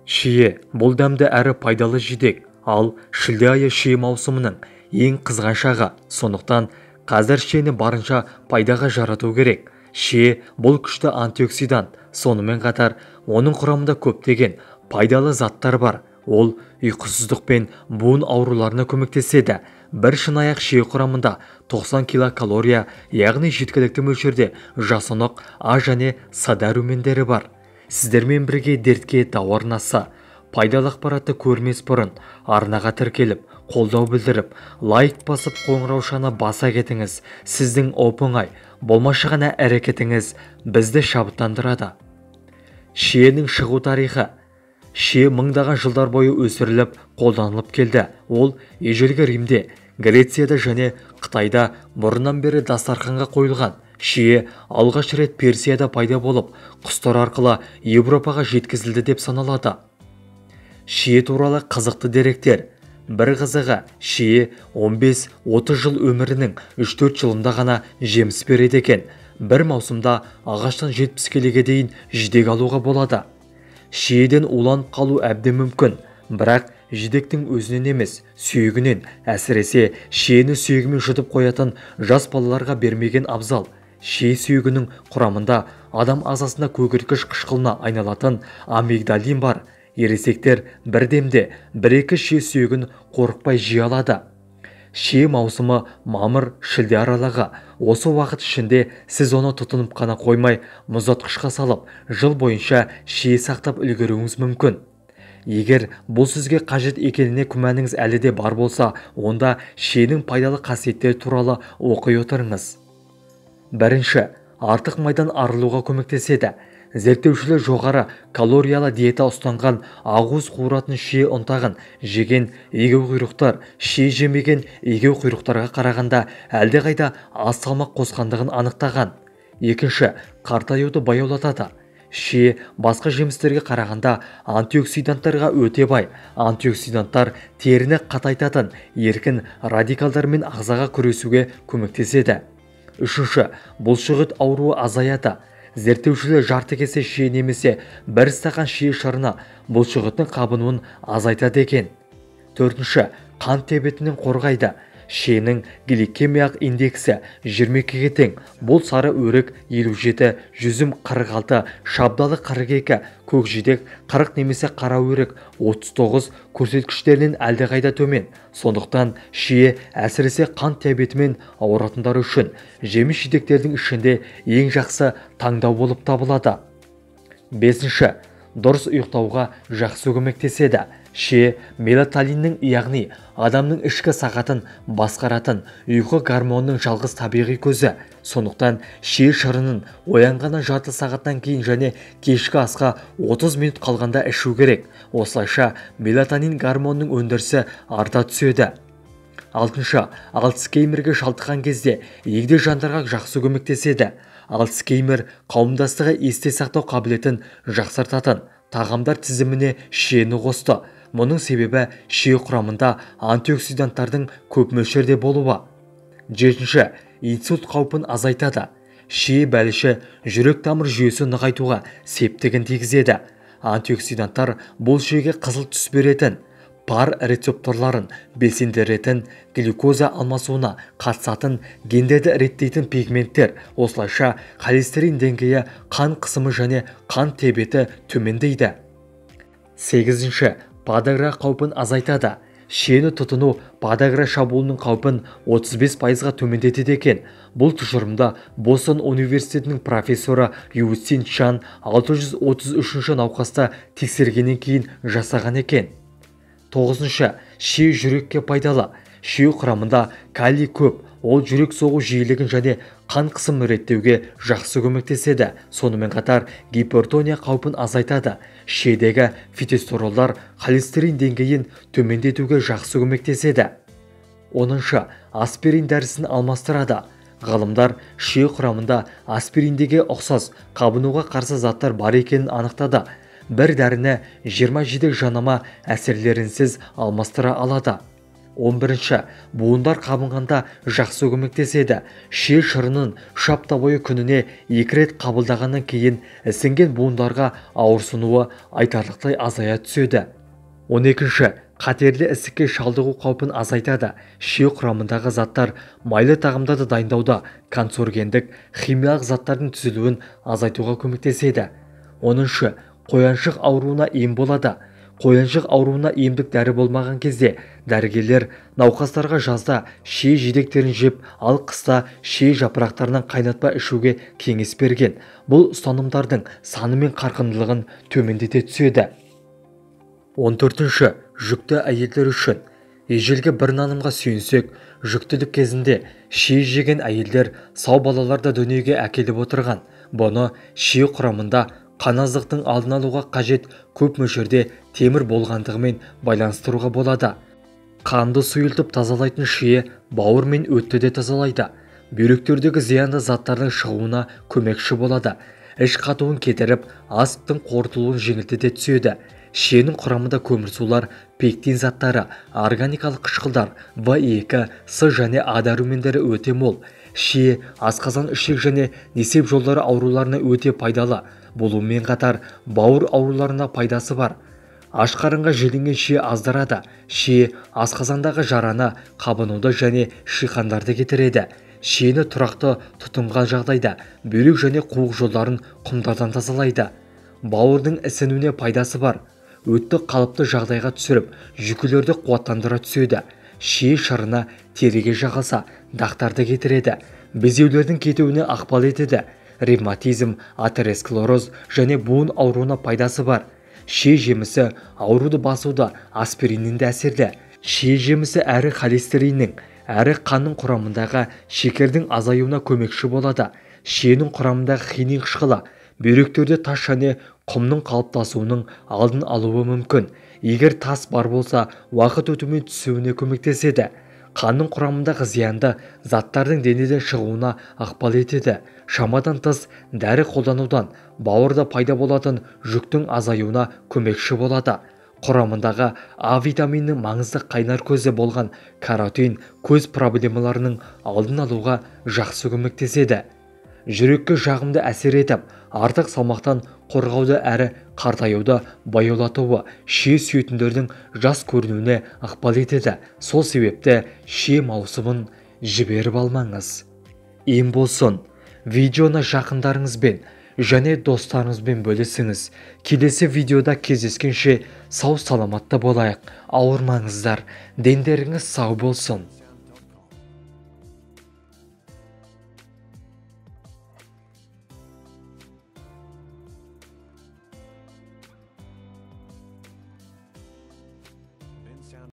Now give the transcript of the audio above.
Шие бұл дәмді әрі пайдалы жидек, ал шілде айы шие маусымының ең қызған шағы. Сондықтан қазір шиені барынша пайдаға жарату керек. Шие бұл күшті антиоксидант, сонымен қатар оның құрамында көптеген пайдалы заттар бар. Ол ұйқысыздық пен буын ауруларына көмектеседі. Бір шынаяқ шие құрамында 90 килокалория, яғни жеткілікті мөлшерде жасұнық, А және С дәрумендері бар. Сіздермен бірге дертке дауа арнасы. Пайдалы ақпаратты көрмес бұрын арнаға тіркеліп, қолдау білдіріп, лайк басып, қоңыраушаны баса кетіңіз. Сіздің оп-оңай, болмашы ғана әрекетіңіз бізді шабыттандырады. Шиенің шығу тарихы. Шие мыңдаған жылдар бойы өсіріліп, қолданылып келді. Ол ежелгі Римде, Грецияда және Қытайда бұрыннан бері дастарханға қойылған. Шие алғаш рет Персияда пайда болып, құстар арқылы Европаға жеткізілді деп саналады. Шие туралы қызықты деректер. Бір қызығы, шие 15-30 жыл өмірінің 3-4 жылында ғана жеміс береді екен. Бір маусымда ағаштан 70 келеге дейін жидек алуға болады. Шиеден уланып қалу әбден мүмкін, бірақ жидектің өзінен емес, сүйегінен, әсіресе шиені сүйегімен жұтып қоятын жас балаларға бермеген абзал. Шие сүйегінің құрамында адам ағзасында көгерткіш қышқылына айналатын амигдалин бар. Ересектер бір демде 1-2 шие сүйегін қорықпай жей алады. Шие маусымы мамыр-шілде аралығы. Осы уақыт ішінде сіз оны тұтынып қана қоймай, мұздатқышқа салып, жыл бойынша шие сақтап үлгеруіңіз мүмкін. Егер бұл сізге қажет екеніне күмәніңіз әлі де бар болса, онда шиенің пайдалы қасиеттері туралы оқи отырыңыз. Бірінші, артық майдан арылуға көмектеседі. Зерттеушілер жоғары калориялы диета ұстанған ақуыз қуыратын шие ұнтағын жеген егеуқұйрықтар шие жемеген егеуқұйрықтарға қарағанда әлдеқайда аз салмақ қосқандығын анықтаған. Екінші, қартаюды баяулатады. Шие басқа жемістерге қарағанда антиоксиданттарға өте бай. Антиоксиданттар теріні қатайтатын еркін радикалдармен ағзаға күресуге көмектеседі. Үшінші, бұлшықет ауруы азаяды. Зерттеушілер жарты кесе шие немесе бір стақан шие шырыны бұлшықеттің қабынуын азайтады екен. Төртінші, қан диабетінен қорғайды. Шиенің гликемиялық индексі 22-ге тең. Бұл сары өрік 57, жүзім 46, шабдалы 42, көкжидек 40 немесе қара өрік 39 көрсеткіштерінен әлдеқайда төмен. Сондықтан шие әсіресе қан диабетімен ауыратындар үшін жеміс жидектердің ішінде ең жақсы таңдау болып табылады. Бесінші, дұрыс ұйықтауға жақсы көмектеседі. Шие мелатониннің, яғни адамның ішкі сағатын басқаратын ұйқы гормонының жалғыз табиғи көзі. Сондықтан шие шырынын оянғаннан жарты сағаттан кейін және кешкі асқа 30 минут қалғанда ішу керек. Осылайша мелатонин гормонының өндірісі арта түседі. Алтыншы, альцгеймерге шалдыққан кезде егде жандарға жақсы көмектеседі. Альцгеймер қауымдастығы есте сақтау қабілетін жақсартатын тағамдар тізіміне шиені қосты. Мұның себебі шие құрамында антиоксиданттардың көп мөлшерде болуы. Жетінші, инсульт қаупін азайтады. Шие бәліші жүрек тамыр жүйесі нығайтуға септігін тигізеді. Антиоксиданттар бұл шиеге қызыл түс беретін, пар рецепторларын белсендіретін, глюкоза алмасуына қатысатын, гендерді реттейтін пигменттер. Осылайша холестерин деңгейі, қан қысымы және қан диабеті төмендейді. Сегізінші, подагра қаупін азайтады. Шиені тұтыну подагра шабуылының қаупін 35%-ға төмендетеді екен. Бұл тұжырымда Бостон университетінің профессоры Юсин Чан 633 науқаста тексергеннен кейін жасаған екен. Тоғызыншы, шие жүрекке пайдалы. Шие құрамында калий көп. Ол жүрек соғу жиілігін және қан қысымын реттеуге жақсы көмектеседі. Сонымен қатар гипертония қаупін азайтады. Шиедегі фитостеролдар холестерин деңгейін төмендетуге жақсы көмектеседі. 10-шы, аспирин дәрісін алмастырады. Ғалымдар шие құрамында аспириндегі ұқсас қабынуға қарсы заттар бар екенін анықтады. Бір дәріні 27 жанама әсерлерінсіз алмастыра алады. 11. Буындар қабынғанда жақсы көмектеседі. Шие шырынын 3 апта бойы күніне 2 рет қабылдағаннан кейін ісінген буындарға ауырсынуы айтарлықтай азая түседі. 12. Қатерлі ісікке шалдығу қаупін азайтады. Шие құрамындағы заттар майлы тағамдарды дайындауда канцерогендік химиялық заттардың түзілуін азайтуға көмектеседі. 10. Қояншық ауруына ем болады. Қояншық ауруына емдік дәрі болмаған кезде дәрігерлер науқастарға жазда шие жидектерін жеп, ал қыста шие жапырақтарынан қайнатпа ішуге кеңес берген. Бұл ұстанымдардың саны мен қарқындылығын төмендете түседі. 14. Жүкті әйелдер үшін. Ежелгі бір нанымға сүйенсек, жүктілік кезінде шие жеген әйелдер сау балаларды дүниеге әкеліп отырған. Бұны шие құрамында қан аздықтың алдын алуға қажет көп мөлшерде темір болғандығымен байланыстыруға болады. Қанды сұйылтып тазалайтын шие бауыр мен өтті де тазалайды. Бүйректердегі зиянды заттардың шығуына көмекші болады. Іш қатуын кетіріп, астықтың қорытылуын жеңілдете түседі. Шиенің құрамында көмірсулар, пектин заттары, органикалық қышқылдар, В2, С және А дәрумендері өте мол. Шие асқазан, ішек және несеп жолдары ауруларына өте пайдалы. Болумен қатар бауыр ауруларына пайдасы бар. Аш қарынға желінген шие аздырады. Шие асқазандағы жараны, қабынуды және шиқандарды кетіреді. Шиені тұрақты тұтынған жағдайда бүйрек және қуық жолдарын құмдардан тазалайды. Бауырдың ісінуіне пайдасы бар. Өтті қалыпты жағдайға түсіріп, жүкілерді қуаттандыра түседі. Шие шырыны теріге жағылса, дақтарды кетіреді. Безеулердің кетуіне ықпал етеді. Ревматизм, атеросклероз және буын ауруына пайдасы бар. Шие жемісі ауруды басуда аспириннің әсерлі. Шие жемісі әрі холестериннің, әрі қанның құрамындағы шекердің азаюына көмекші болады. Шиенің құрамындағы хинин қышқылы бүйректерде тас және құмның қалыптасуының алдын алуы мүмкін. Егер тас бар болса, уақыт өтумен түсуіне көмектеседі. Қанның құрамындағы зиянды заттардың денеден шығуына ықпал етеді. Шамадан тыс дәрі қолданудан бауырда пайда болатын жүктің азаюына көмекші болады. Құрамындағы А витаминінің маңызды қайнар көзі болған каротин көз проблемаларының алдын алуға жақсы көмектеседі. Жүрекке жағымды әсер етіп, артық салмақтан қорғауды әрі қартаюды баяулатуы шие сүйетіндердің жас көрінуіне ықпал етеді. Сол себепті шие маусымын жіберіп алмаңыз. Ем болсын. Видеоны жақындарыңызбен және достарыңызбен бөлісіңіз. Келесі видеода кездескенше сау саламатта болайық. Ауырмаңыздар. Дендеріңіз сау болсын.